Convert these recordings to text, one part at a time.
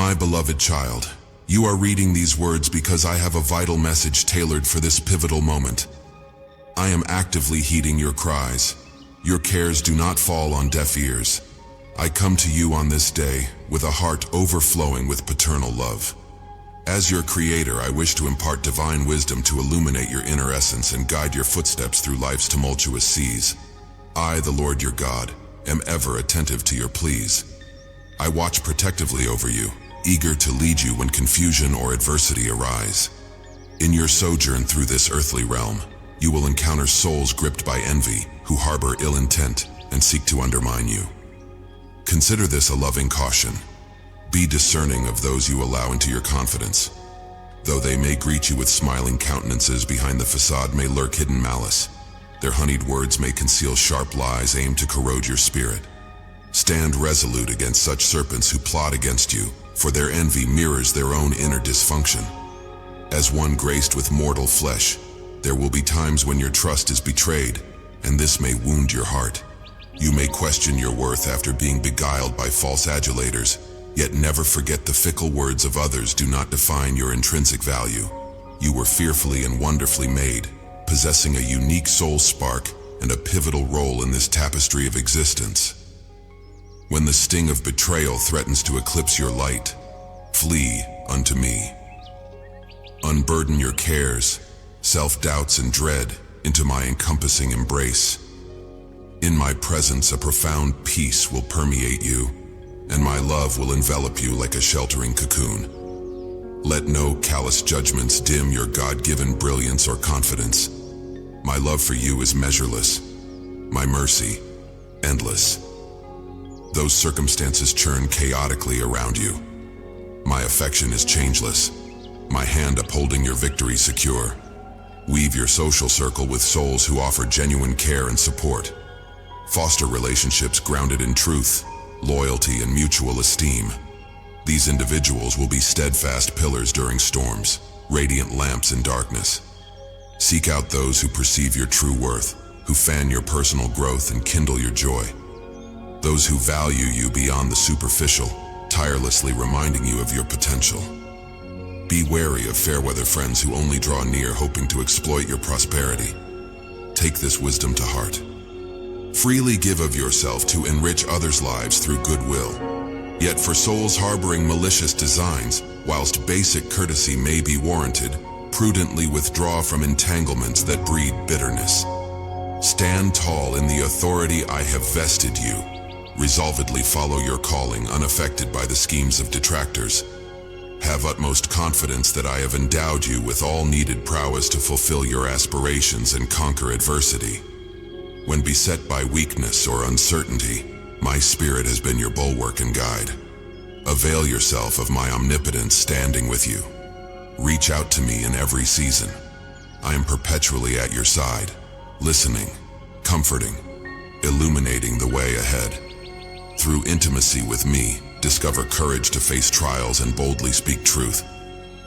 My beloved child, you are reading these words because I have a vital message tailored for this pivotal moment. I am actively heeding your cries. Your cares do not fall on deaf ears. I come to you on this day with a heart overflowing with paternal love. As your creator, I wish to impart divine wisdom to illuminate your inner essence and guide your footsteps through life's tumultuous seas. I, the Lord your God, am ever attentive to your pleas. I watch protectively over you, eager to lead you when confusion or adversity arise. In your sojourn through this earthly realm, you will encounter souls gripped by envy who harbor ill intent and seek to undermine you. Consider this a loving caution. Be discerning of those you allow into your confidence. Though they may greet you with smiling countenances, behind the facade may lurk hidden malice. Their honeyed words may conceal sharp lies aimed to corrode your spirit. Stand resolute against such serpents who plot against you, for their envy mirrors their own inner dysfunction. As one graced with mortal flesh, there will be times when your trust is betrayed, and this may wound your heart. You may question your worth after being beguiled by false adulators, yet never forget the fickle words of others do not define your intrinsic value. You were fearfully and wonderfully made, possessing a unique soul spark and a pivotal role in this tapestry of existence. When the sting of betrayal threatens to eclipse your light, flee unto me. Unburden your cares, self-doubts and dread into my encompassing embrace. In my presence, a profound peace will permeate you, and my love will envelop you like a sheltering cocoon. Let no callous judgments dim your God-given brilliance or confidence. My love for you is measureless, my mercy endless. Those circumstances churn chaotically around you. My affection is changeless, my hand upholding your victory secure. Weave your social circle with souls who offer genuine care and support. Foster relationships grounded in truth, loyalty, and mutual esteem. These individuals will be steadfast pillars during storms, radiant lamps in darkness. Seek out those who perceive your true worth, who fan your personal growth and kindle your joy. Those who value you beyond the superficial, tirelessly reminding you of your potential. Be wary of fair-weather friends who only draw near hoping to exploit your prosperity. Take this wisdom to heart. Freely give of yourself to enrich others' lives through goodwill. Yet for souls harboring malicious designs, whilst basic courtesy may be warranted, prudently withdraw from entanglements that breed bitterness. Stand tall in the authority I have vested you. Resolvedly follow your calling, unaffected by the schemes of detractors. Have utmost confidence that I have endowed you with all needed prowess to fulfill your aspirations and conquer adversity. When beset by weakness or uncertainty, my spirit has been your bulwark and guide. Avail yourself of my omnipotence standing with you. Reach out to me in every season. I am perpetually at your side, listening, comforting, illuminating the way ahead. Through intimacy with me, discover courage to face trials and boldly speak truth.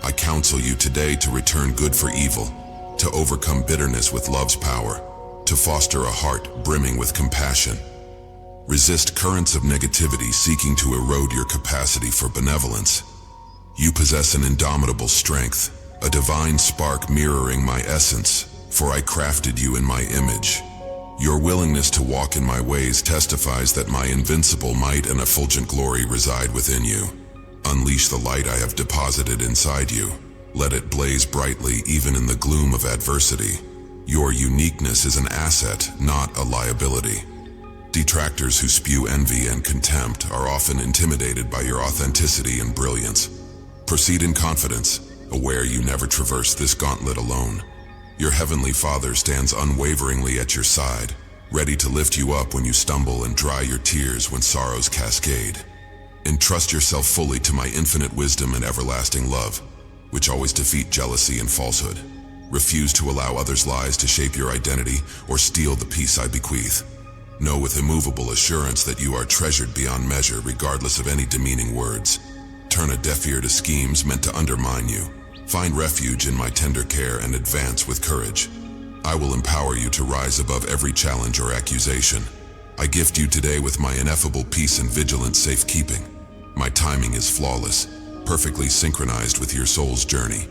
I counsel you today to return good for evil, to overcome bitterness with love's power, to foster a heart brimming with compassion. Resist currents of negativity seeking to erode your capacity for benevolence. You possess an indomitable strength, a divine spark mirroring my essence, for I crafted you in my image. Your willingness to walk in my ways testifies that my invincible might and effulgent glory reside within you. Unleash the light I have deposited inside you. Let it blaze brightly even in the gloom of adversity. Your uniqueness is an asset, not a liability. Detractors who spew envy and contempt are often intimidated by your authenticity and brilliance. Proceed in confidence, aware you never traverse this gauntlet alone. Your heavenly Father stands unwaveringly at your side, ready to lift you up when you stumble and dry your tears when sorrows cascade. Entrust yourself fully to my infinite wisdom and everlasting love, which always defeat jealousy and falsehood. Refuse to allow others' lies to shape your identity or steal the peace I bequeath. Know with immovable assurance that you are treasured beyond measure regardless of any demeaning words. Turn a deaf ear to schemes meant to undermine you. Find refuge in my tender care and advance with courage. I will empower you to rise above every challenge or accusation. I gift you today with my ineffable peace and vigilant safekeeping. My timing is flawless, perfectly synchronized with your soul's journey.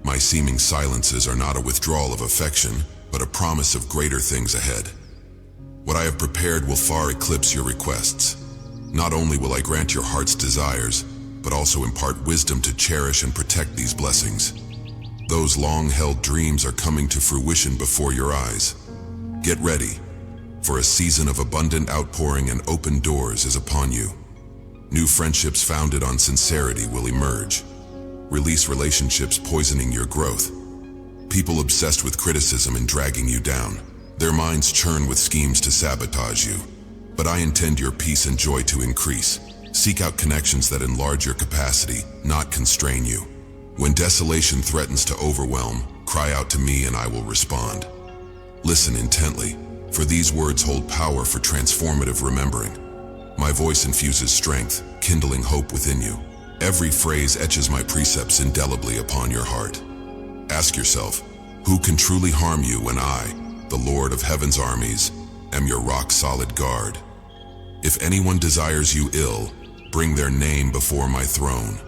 My seeming silences are not a withdrawal of affection, but a promise of greater things ahead. What I have prepared will far eclipse your requests. Not only will I grant your heart's desires, but also impart wisdom to cherish and protect these blessings. Those long-held dreams are coming to fruition before your eyes. Get ready, for a season of abundant outpouring and open doors is upon you. New friendships founded on sincerity will emerge. Release relationships poisoning your growth. People obsessed with criticism and dragging you down. Their minds churn with schemes to sabotage you. But I intend your peace and joy to increase. Seek out connections that enlarge your capacity, not constrain you. When desolation threatens to overwhelm, cry out to me and I will respond. Listen intently, for these words hold power for transformative remembering. My voice infuses strength, kindling hope within you. Every phrase etches my precepts indelibly upon your heart. Ask yourself, who can truly harm you when I, the Lord of Heaven's armies, am your rock-solid guard? If anyone desires you ill, bring their name before my throne.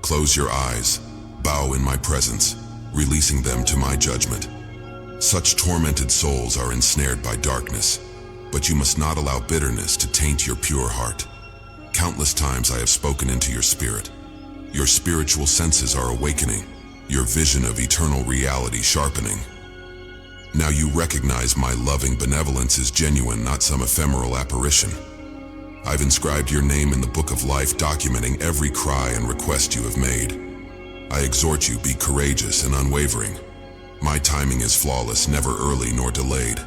Close your eyes, bow in my presence, releasing them to my judgment. Such tormented souls are ensnared by darkness, but you must not allow bitterness to taint your pure heart. Countless times I have spoken into your spirit. Your spiritual senses are awakening, your vision of eternal reality sharpening. Now you recognize my loving benevolence is genuine, not some ephemeral apparition. I've inscribed your name in the book of life, documenting every cry and request you have made. I exhort you, be courageous and unwavering. My timing is flawless, never early nor delayed.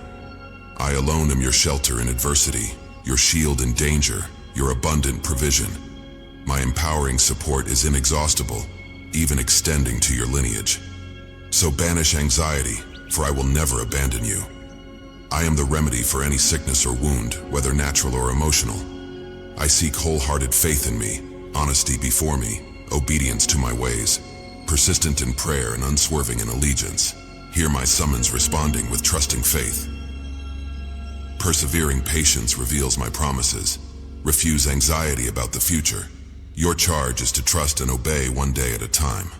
I alone am your shelter in adversity, your shield in danger, your abundant provision. My empowering support is inexhaustible, even extending to your lineage. So banish anxiety, for I will never abandon you. I am the remedy for any sickness or wound, whether natural or emotional. I seek wholehearted faith in me, honesty before me, obedience to my ways, persistent in prayer and unswerving in allegiance. Hear my summons responding with trusting faith. Persevering patience reveals my promises. Refuse anxiety about the future. Your charge is to trust and obey one day at a time.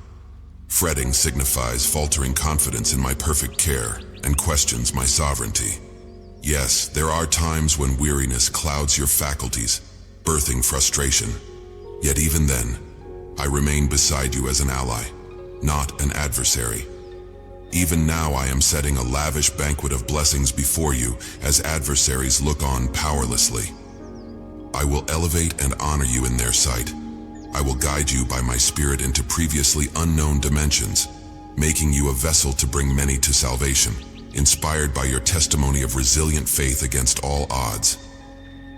Fretting signifies faltering confidence in my perfect care and questions my sovereignty. Yes, there are times when weariness clouds your faculties, birthing frustration. Yet even then, I remain beside you as an ally, not an adversary. Even now I am setting a lavish banquet of blessings before you as adversaries look on powerlessly. I will elevate and honor you in their sight. I will guide you by my spirit into previously unknown dimensions, making you a vessel to bring many to salvation, inspired by your testimony of resilient faith against all odds.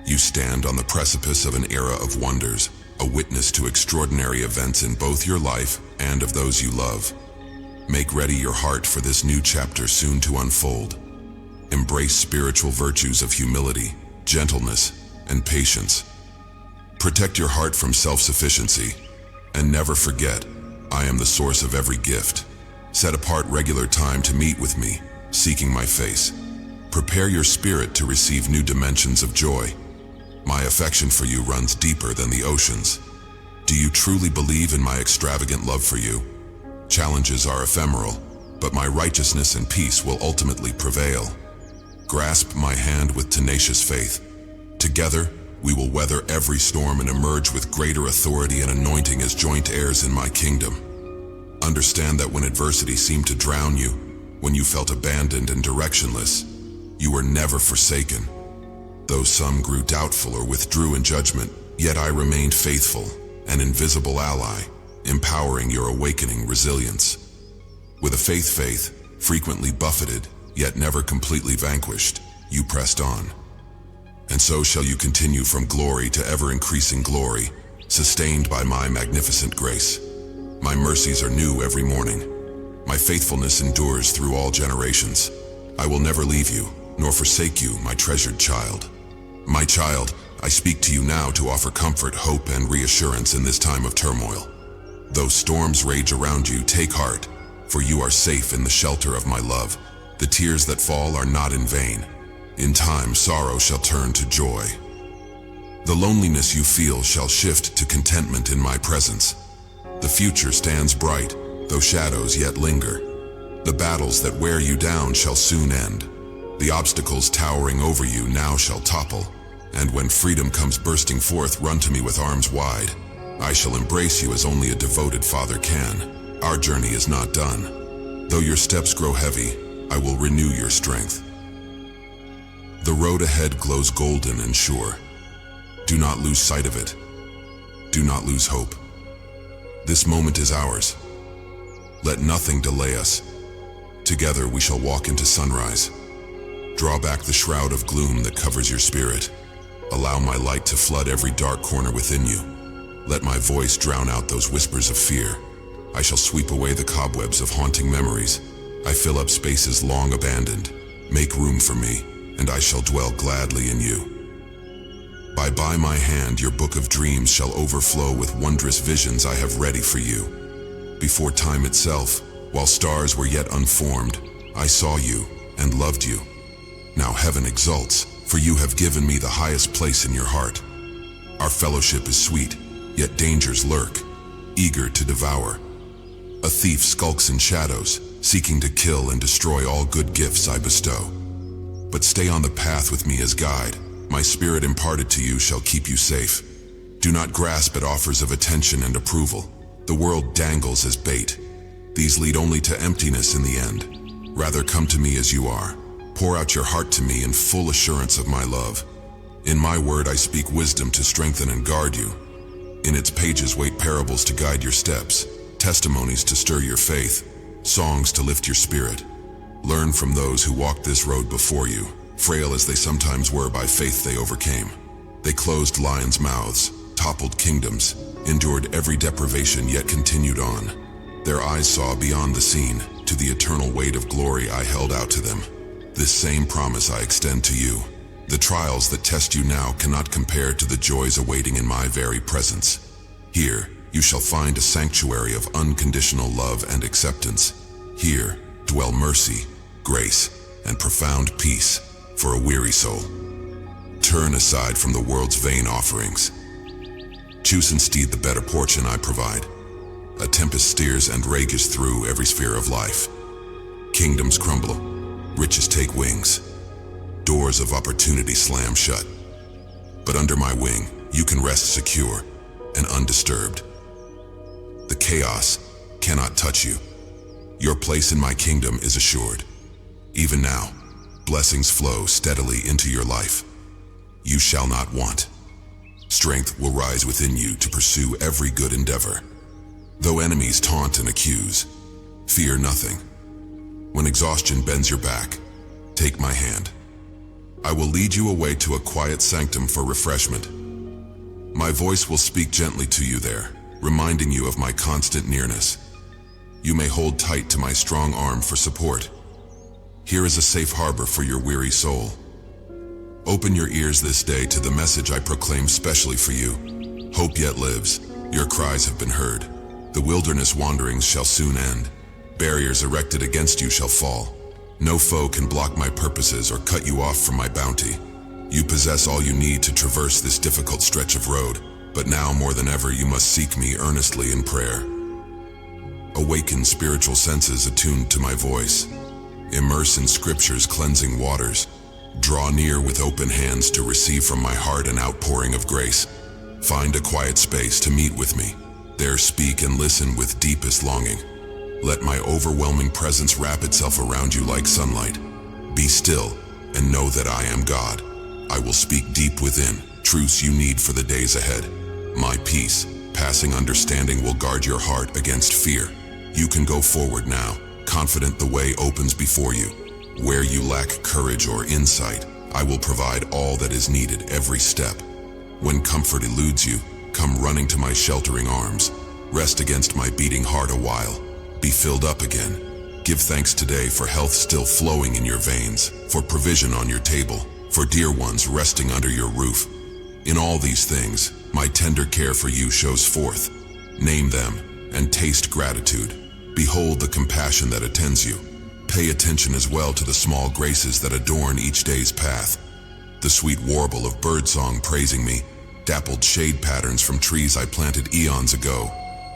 You stand on the precipice of an era of wonders, a witness to extraordinary events in both your life and of those you love. Make ready your heart for this new chapter soon to unfold. Embrace spiritual virtues of humility, gentleness, and patience. Protect your heart from self-sufficiency, and never forget, I am the source of every gift. Set apart regular time to meet with me, seeking my face. Prepare your spirit to receive new dimensions of joy. My affection for you runs deeper than the oceans. Do you truly believe in my extravagant love for you? Challenges are ephemeral, but my righteousness and peace will ultimately prevail. Grasp my hand with tenacious faith. Together, we will weather every storm and emerge with greater authority and anointing as joint heirs in my kingdom. Understand that when adversity seemed to drown you, when you felt abandoned and directionless, you were never forsaken. Though some grew doubtful or withdrew in judgment, yet I remained faithful, an invisible ally, empowering your awakening resilience. With a faith, frequently buffeted, yet never completely vanquished, you pressed on. And so shall you continue from glory to ever-increasing glory, sustained by my magnificent grace. My mercies are new every morning. My faithfulness endures through all generations. I will never leave you, nor forsake you, my treasured child. My child, I speak to you now to offer comfort, hope, and reassurance in this time of turmoil. Though storms rage around you, take heart, for you are safe in the shelter of my love. The tears that fall are not in vain. In time, sorrow shall turn to joy. The loneliness you feel shall shift to contentment in my presence. The future stands bright, though shadows yet linger. The battles that wear you down shall soon end. The obstacles towering over you now shall topple. And when freedom comes bursting forth, run to me with arms wide. I shall embrace you as only a devoted father can. Our journey is not done. Though your steps grow heavy, I will renew your strength. The road ahead glows golden and sure. Do not lose sight of it. Do not lose hope. This moment is ours. Let nothing delay us. Together we shall walk into sunrise. Draw back the shroud of gloom that covers your spirit. Allow my light to flood every dark corner within you. Let my voice drown out those whispers of fear. I shall sweep away the cobwebs of haunting memories. I fill up spaces long abandoned. Make room for me, and I shall dwell gladly in you. By my hand your book of dreams shall overflow with wondrous visions I have ready for you. Before time itself, while stars were yet unformed, I saw you and loved you. Now heaven exults, for you have given me the highest place in your heart. Our fellowship is sweet, yet dangers lurk, eager to devour. A thief skulks in shadows, seeking to kill and destroy all good gifts I bestow. But stay on the path with me as guide. My spirit imparted to you shall keep you safe. Do not grasp at offers of attention and approval. The world dangles as bait. These lead only to emptiness in the end. Rather come to me as you are. Pour out your heart to me in full assurance of my love. In my word I speak wisdom to strengthen and guard you. In its pages wait parables to guide your steps, testimonies to stir your faith, songs to lift your spirit. Learn from those who walked this road before you. Frail as they sometimes were, by faith they overcame. They closed lions' mouths, toppled kingdoms, endured every deprivation yet continued on. Their eyes saw beyond the seen, to the eternal weight of glory I held out to them. This same promise I extend to you. The trials that test you now cannot compare to the joys awaiting in my very presence. Here, you shall find a sanctuary of unconditional love and acceptance. Here, dwell mercy, grace, and profound peace for a weary soul. Turn aside from the world's vain offerings. Choose instead the better portion I provide. A tempest steers and rages through every sphere of life. Kingdoms crumble, riches take wings. Doors of opportunity slam shut. But under my wing, you can rest secure and undisturbed. The chaos cannot touch you. Your place in my kingdom is assured. Even now, blessings flow steadily into your life. You shall not want. Strength will rise within you to pursue every good endeavor. Though enemies taunt and accuse, fear nothing. When exhaustion bends your back, take my hand. I will lead you away to a quiet sanctum for refreshment. My voice will speak gently to you there, reminding you of my constant nearness. You may hold tight to my strong arm for support. Here is a safe harbor for your weary soul. Open your ears this day to the message I proclaim specially for you. Hope yet lives. Your cries have been heard. The wilderness wanderings shall soon end. Barriers erected against you shall fall. No foe can block my purposes or cut you off from my bounty. You possess all you need to traverse this difficult stretch of road, but now more than ever you must seek me earnestly in prayer. Awaken spiritual senses attuned to my voice. Immerse in Scripture's cleansing waters. Draw near with open hands to receive from my heart an outpouring of grace. Find a quiet space to meet with me. There speak and listen with deepest longing. Let my overwhelming presence wrap itself around you like sunlight. Be still and know that I am God. I will speak deep within, truths you need for the days ahead. My peace, passing understanding, will guard your heart against fear. You can go forward now, confident the way opens before you. Where you lack courage or insight, I will provide all that is needed every step. When comfort eludes you, come running to my sheltering arms. Rest against my beating heart a while. Be filled up again. Give thanks today for health still flowing in your veins, for provision on your table, for dear ones resting under your roof. In all these things, my tender care for you shows forth. Name them and taste gratitude. Behold the compassion that attends you. Pay attention as well to the small graces that adorn each day's path. The sweet warble of birdsong praising me, dappled shade patterns from trees I planted eons ago,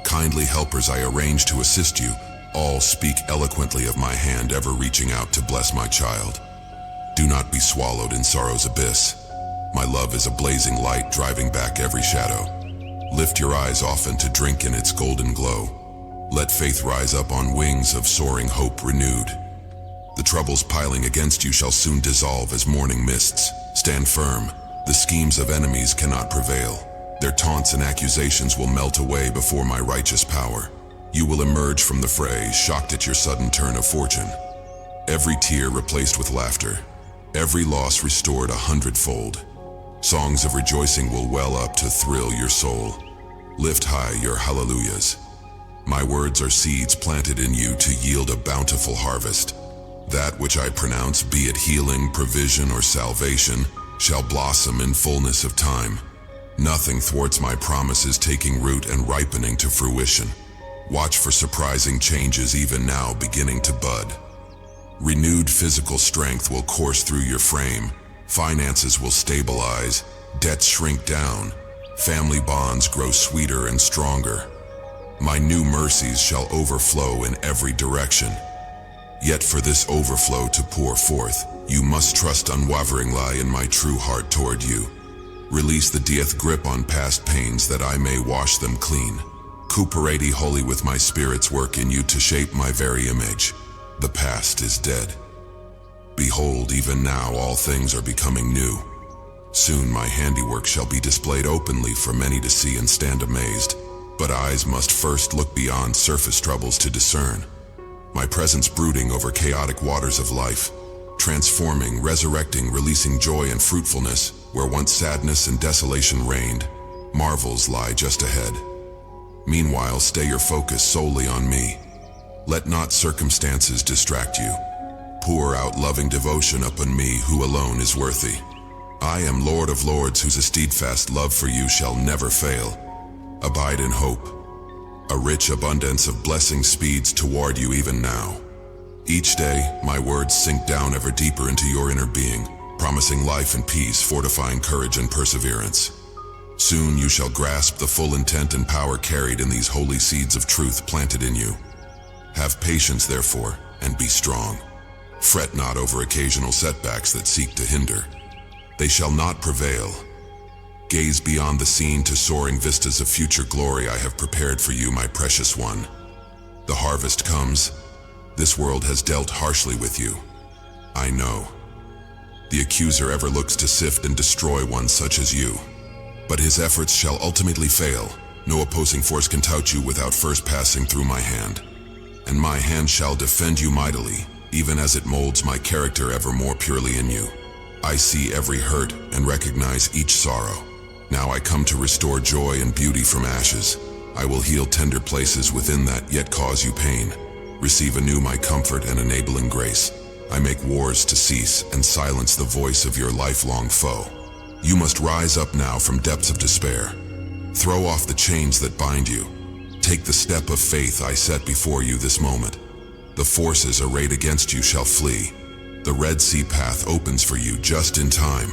Kindly helpers I arrange to assist you, all speak eloquently of my hand ever reaching out to bless my child. Do not be swallowed in sorrow's abyss. My love is a blazing light driving back every shadow. Lift your eyes often to drink in its golden glow. Let faith rise up on wings of soaring hope renewed. The troubles piling against you shall soon dissolve as morning mists. Stand firm. The schemes of enemies cannot prevail. Their taunts and accusations will melt away before my righteous power. You will emerge from the fray, shocked at your sudden turn of fortune. Every tear replaced with laughter. Every loss restored 100-fold. Songs of rejoicing will well up to thrill your soul. Lift high your hallelujahs. My words are seeds planted in you to yield a bountiful harvest. That which I pronounce, be it healing, provision, or salvation, shall blossom in fullness of time. Nothing thwarts my promises taking root and ripening to fruition. Watch for surprising changes even now beginning to bud. Renewed physical strength will course through your frame. Finances will stabilize, debts shrink down, family bonds grow sweeter and stronger. My new mercies shall overflow in every direction. Yet for this overflow to pour forth, you must trust unwaveringly in my true heart toward you. Release the death grip on past pains that I may wash them clean. Cooperate wholly with my spirit's work in you to shape my very image. The past is dead. Behold, even now all things are becoming new. Soon my handiwork shall be displayed openly for many to see and stand amazed. But eyes must first look beyond surface troubles to discern. My presence brooding over chaotic waters of life, transforming, resurrecting, releasing joy and fruitfulness, where once sadness and desolation reigned, marvels lie just ahead. Meanwhile, stay your focus solely on me. Let not circumstances distract you. Pour out loving devotion upon me who alone is worthy. I am Lord of Lords whose steadfast love for you shall never fail. Abide in hope. A rich abundance of blessing speeds toward you even now. Each day, my words sink down ever deeper into your inner being, promising life and peace, fortifying courage and perseverance. Soon you shall grasp the full intent and power carried in these holy seeds of truth planted in you. Have patience, therefore, and be strong. Fret not over occasional setbacks that seek to hinder. They shall not prevail. Gaze beyond the scene to soaring vistas of future glory I have prepared for you, my precious one. The harvest comes. This world has dealt harshly with you. I know. The accuser ever looks to sift and destroy one such as you. But his efforts shall ultimately fail. No opposing force can tout you without first passing through my hand. And my hand shall defend you mightily, even as it molds my character ever more purely in you. I see every hurt and recognize each sorrow. Now I come to restore joy and beauty from ashes. I will heal tender places within that yet cause you pain. Receive anew my comfort and enabling grace. I make wars to cease and silence the voice of your lifelong foe. You must rise up now from depths of despair. Throw off the chains that bind you. Take the step of faith I set before you this moment. The forces arrayed against you shall flee. The Red Sea path opens for you just in time.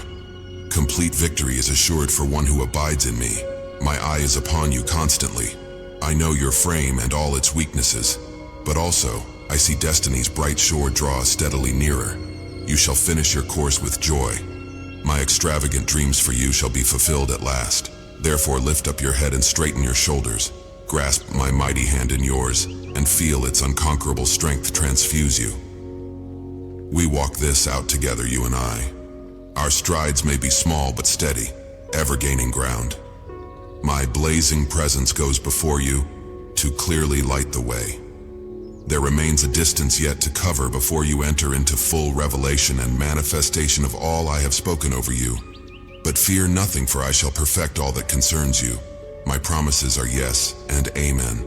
Complete victory is assured for one who abides in me. My eye is upon you constantly. I know your frame and all its weaknesses, but also I see destiny's bright shore draw steadily nearer. You shall finish your course with joy. My extravagant dreams for you shall be fulfilled at last. Therefore lift up your head and straighten your shoulders. Grasp my mighty hand in yours and feel its unconquerable strength transfuse you. We walk this out together, you and I. Our strides may be small but steady, ever gaining ground. My blazing presence goes before you to clearly light the way. There remains a distance yet to cover before you enter into full revelation and manifestation of all I have spoken over you. But fear nothing, for I shall perfect all that concerns you. My promises are yes and amen.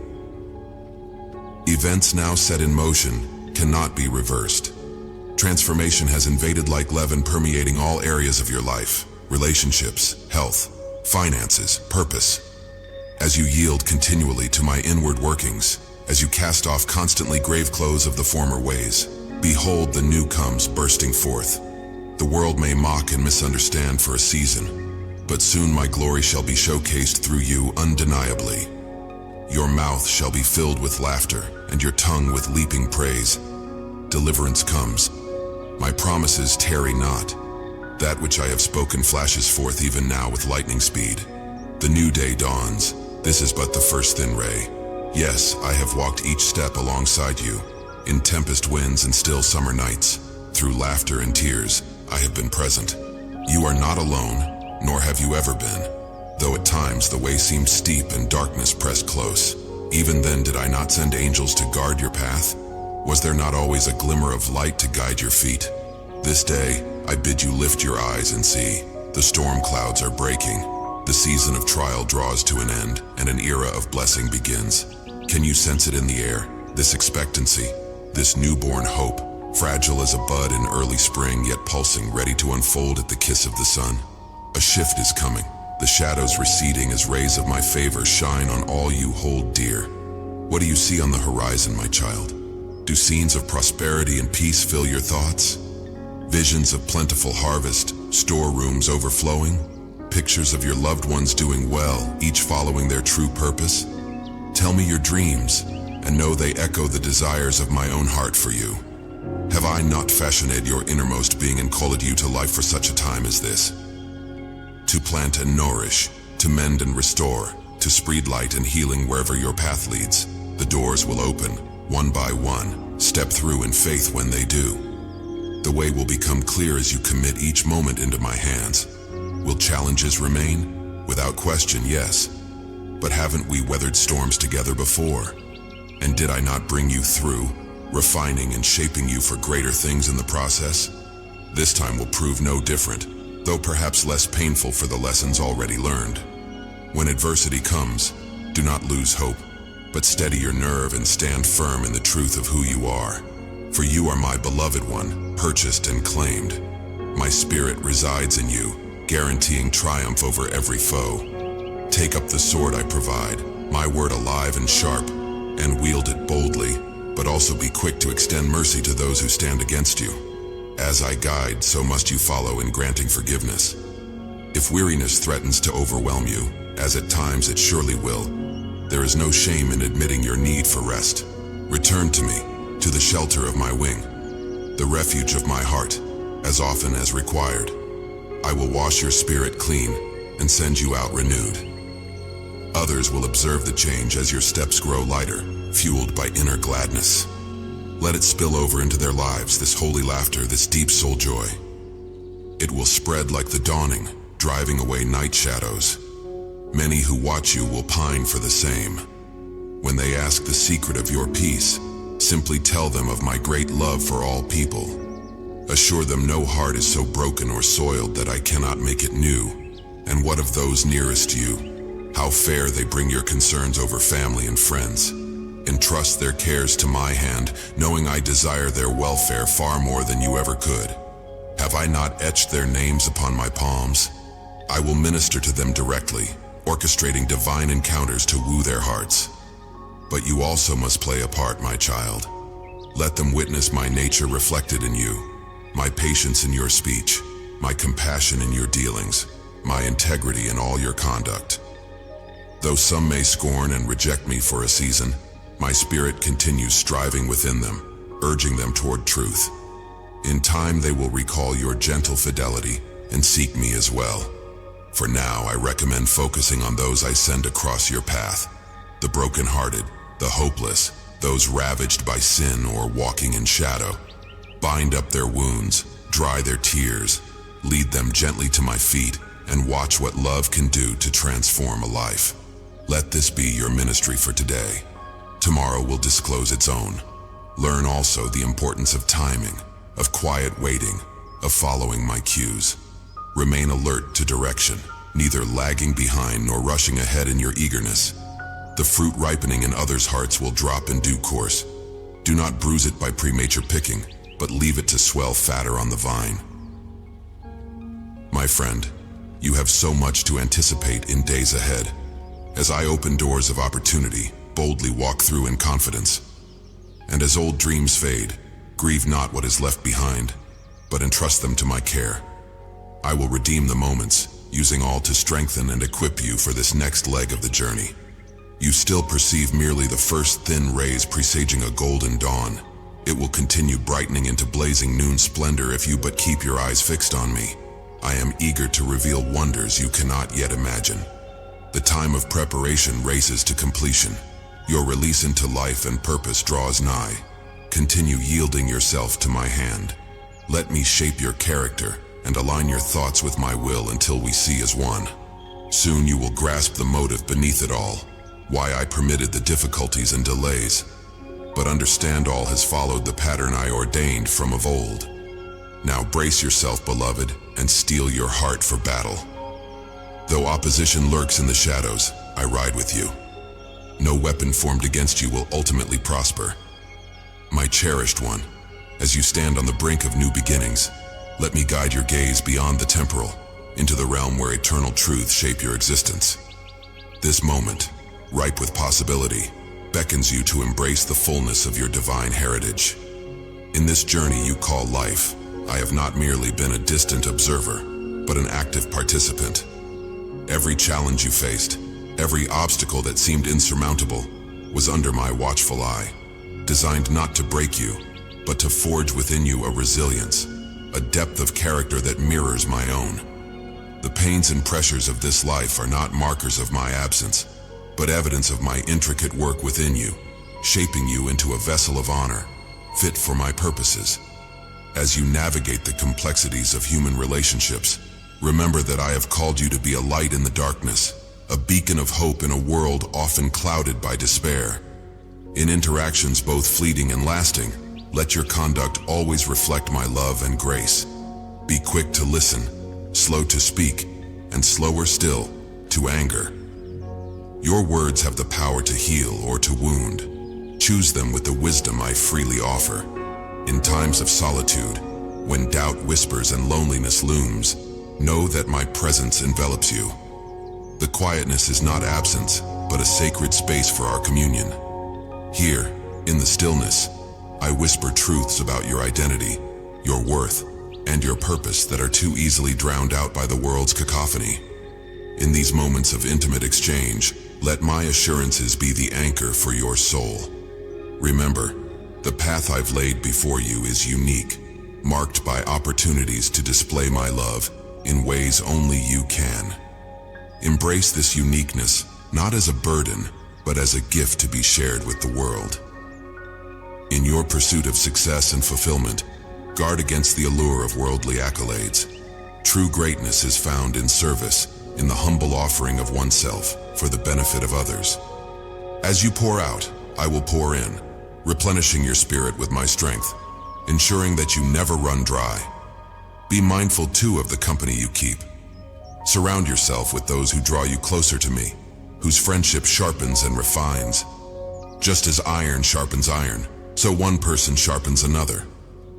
Events now set in motion cannot be reversed. Transformation has invaded like leaven, permeating all areas of your life: relationships, health, finances, purpose. As you yield continually to my inward workings, as you cast off constantly grave clothes of the former ways, behold, the new comes bursting forth. The world may mock and misunderstand for a season, but soon my glory shall be showcased through you undeniably. Your mouth shall be filled with laughter, and your tongue with leaping praise. Deliverance comes. My promises tarry not. That which I have spoken flashes forth even now with lightning speed. The new day dawns. This is but the first thin ray. Yes, I have walked each step alongside you. In tempest winds and still summer nights, through laughter and tears, I have been present. You are not alone, nor have you ever been. Though at times the way seemed steep and darkness pressed close, even then did I not send angels to guard your path? Was there not always a glimmer of light to guide your feet? This day, I bid you lift your eyes and see. The storm clouds are breaking. The season of trial draws to an end, and an era of blessing begins. Can you sense it in the air? This expectancy, this newborn hope, fragile as a bud in early spring, yet pulsing, ready to unfold at the kiss of the sun. A shift is coming, the shadows receding as rays of my favor shine on all you hold dear. What do you see on the horizon, my child? Do scenes of prosperity and peace fill your thoughts? Visions of plentiful harvest, storerooms overflowing? Pictures of your loved ones doing well, each following their true purpose? Tell me your dreams, and know they echo the desires of my own heart for you. Have I not fashioned your innermost being and called you to life for such a time as this? To plant and nourish, to mend and restore, to spread light and healing wherever your path leads. The doors will open, one by one. Step through in faith when they do. The way will become clear as you commit each moment into my hands. Will challenges remain? Without question, yes. But haven't we weathered storms together before? And did I not bring you through, refining and shaping you for greater things in the process? This time will prove no different, though perhaps less painful for the lessons already learned. When adversity comes, do not lose hope, but steady your nerve and stand firm in the truth of who you are. For you are my beloved one, purchased and claimed. My spirit resides in you, guaranteeing triumph over every foe. Take up the sword I provide, my word alive and sharp, and wield it boldly, but also be quick to extend mercy to those who stand against you. As I guide, so must you follow in granting forgiveness. If weariness threatens to overwhelm you, as at times it surely will, there is no shame in admitting your need for rest. Return to me, to the shelter of my wing, the refuge of my heart, as often as required. I will wash your spirit clean and send you out renewed. Others will observe the change as your steps grow lighter, fueled by inner gladness. Let it spill over into their lives, this holy laughter, this deep soul joy. It will spread like the dawning, driving away night shadows. Many who watch you will pine for the same. When they ask the secret of your peace, simply tell them of my great love for all people. Assure them no heart is so broken or soiled that I cannot make it new. And what of those nearest you? How fair they bring your concerns over family and friends. Entrust their cares to my hand, knowing I desire their welfare far more than you ever could. Have I not etched their names upon my palms? I will minister to them directly, orchestrating divine encounters to woo their hearts. But you also must play a part, my child. Let them witness my nature reflected in you, my patience in your speech, my compassion in your dealings, my integrity in all your conduct. Though some may scorn and reject me for a season, my spirit continues striving within them, urging them toward truth. In time they will recall your gentle fidelity and seek me as well. For now I recommend focusing on those I send across your path, the brokenhearted, the hopeless, those ravaged by sin or walking in shadow. Bind up their wounds, dry their tears, lead them gently to my feet, and watch what love can do to transform a life. Let this be your ministry for today. Tomorrow will disclose its own. Learn also the importance of timing, of quiet waiting, of following my cues. Remain alert to direction, neither lagging behind nor rushing ahead in your eagerness. The fruit ripening in others' hearts will drop in due course. Do not bruise it by premature picking, but leave it to swell fatter on the vine. My friend, you have so much to anticipate in days ahead. As I open doors of opportunity, boldly walk through in confidence. And as old dreams fade, grieve not what is left behind, but entrust them to my care. I will redeem the moments, using all to strengthen and equip you for this next leg of the journey. You still perceive merely the first thin rays presaging a golden dawn. It will continue brightening into blazing noon splendor if you but keep your eyes fixed on me. I am eager to reveal wonders you cannot yet imagine. The time of preparation races to completion. Your release into life and purpose draws nigh. Continue yielding yourself to my hand. Let me shape your character and align your thoughts with my will until we see as one. Soon you will grasp the motive beneath it all, why I permitted the difficulties and delays. But understand all has followed the pattern I ordained from of old. Now brace yourself, beloved, and steel your heart for battle. Though opposition lurks in the shadows, I ride with you. No weapon formed against you will ultimately prosper. My cherished one, as you stand on the brink of new beginnings, let me guide your gaze beyond the temporal, into the realm where eternal truths shape your existence. This moment, ripe with possibility, beckons you to embrace the fullness of your divine heritage. In this journey you call life, I have not merely been a distant observer, but an active participant. Every challenge you faced, every obstacle that seemed insurmountable, was under my watchful eye, designed not to break you, but to forge within you a resilience, a depth of character that mirrors my own. The pains and pressures of this life are not markers of my absence, but evidence of my intricate work within you, shaping you into a vessel of honor, fit for my purposes. As you navigate the complexities of human relationships, remember that I have called you to be a light in the darkness, a beacon of hope in a world often clouded by despair. In interactions both fleeting and lasting, let your conduct always reflect my love and grace. Be quick to listen, slow to speak, and slower still to anger. Your words have the power to heal or to wound. Choose them with the wisdom I freely offer. In times of solitude, when doubt whispers and loneliness looms, know that my presence envelops you. The quietness is not absence, but a sacred space for our communion. Here, in the stillness, I whisper truths about your identity, your worth, and your purpose that are too easily drowned out by the world's cacophony. In these moments of intimate exchange, let my assurances be the anchor for your soul. Remember, the path I've laid before you is unique, marked by opportunities to display my love in ways only you can. Embrace this uniqueness, not as a burden, but as a gift to be shared with the world. In your pursuit of success and fulfillment, guard against the allure of worldly accolades. True greatness is found in service, in the humble offering of oneself for the benefit of others. As you pour out, I will pour in, replenishing your spirit with my strength, ensuring that you never run dry. Be mindful too of the company you keep. Surround yourself with those who draw you closer to me, whose friendship sharpens and refines. Just as iron sharpens iron, so one person sharpens another.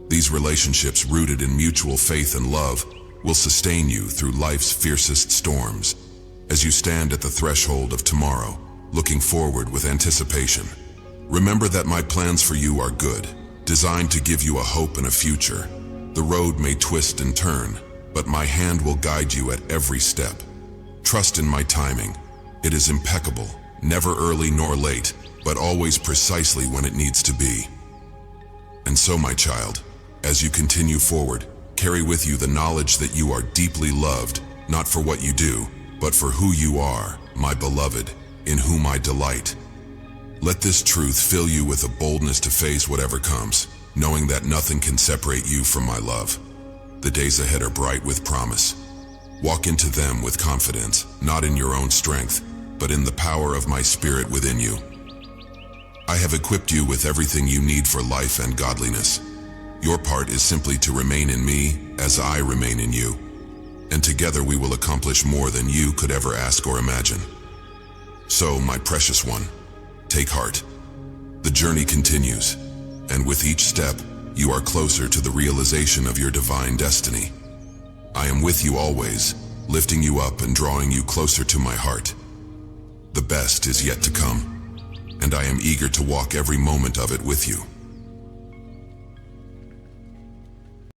These relationships, rooted in mutual faith and love, will sustain you through life's fiercest storms. As you stand at the threshold of tomorrow, looking forward with anticipation, remember that my plans for you are good, designed to give you a hope and a future. The road may twist and turn, but my hand will guide you at every step. Trust in my timing. It is impeccable, never early nor late, but always precisely when it needs to be. And so, my child, as you continue forward, carry with you the knowledge that you are deeply loved, not for what you do, but for who you are, my beloved, in whom I delight. Let this truth fill you with a boldness to face whatever comes, knowing that nothing can separate you from my love. The days ahead are bright with promise. Walk into them with confidence, not in your own strength, but in the power of my spirit within you. I have equipped you with everything you need for life and godliness. Your part is simply to remain in me as I remain in you. And together we will accomplish more than you could ever ask or imagine. So, my precious one, take heart. The journey continues, and with each step, you are closer to the realization of your divine destiny. I am with you always, lifting you up and drawing you closer to my heart. The best is yet to come, and I am eager to walk every moment of it with you.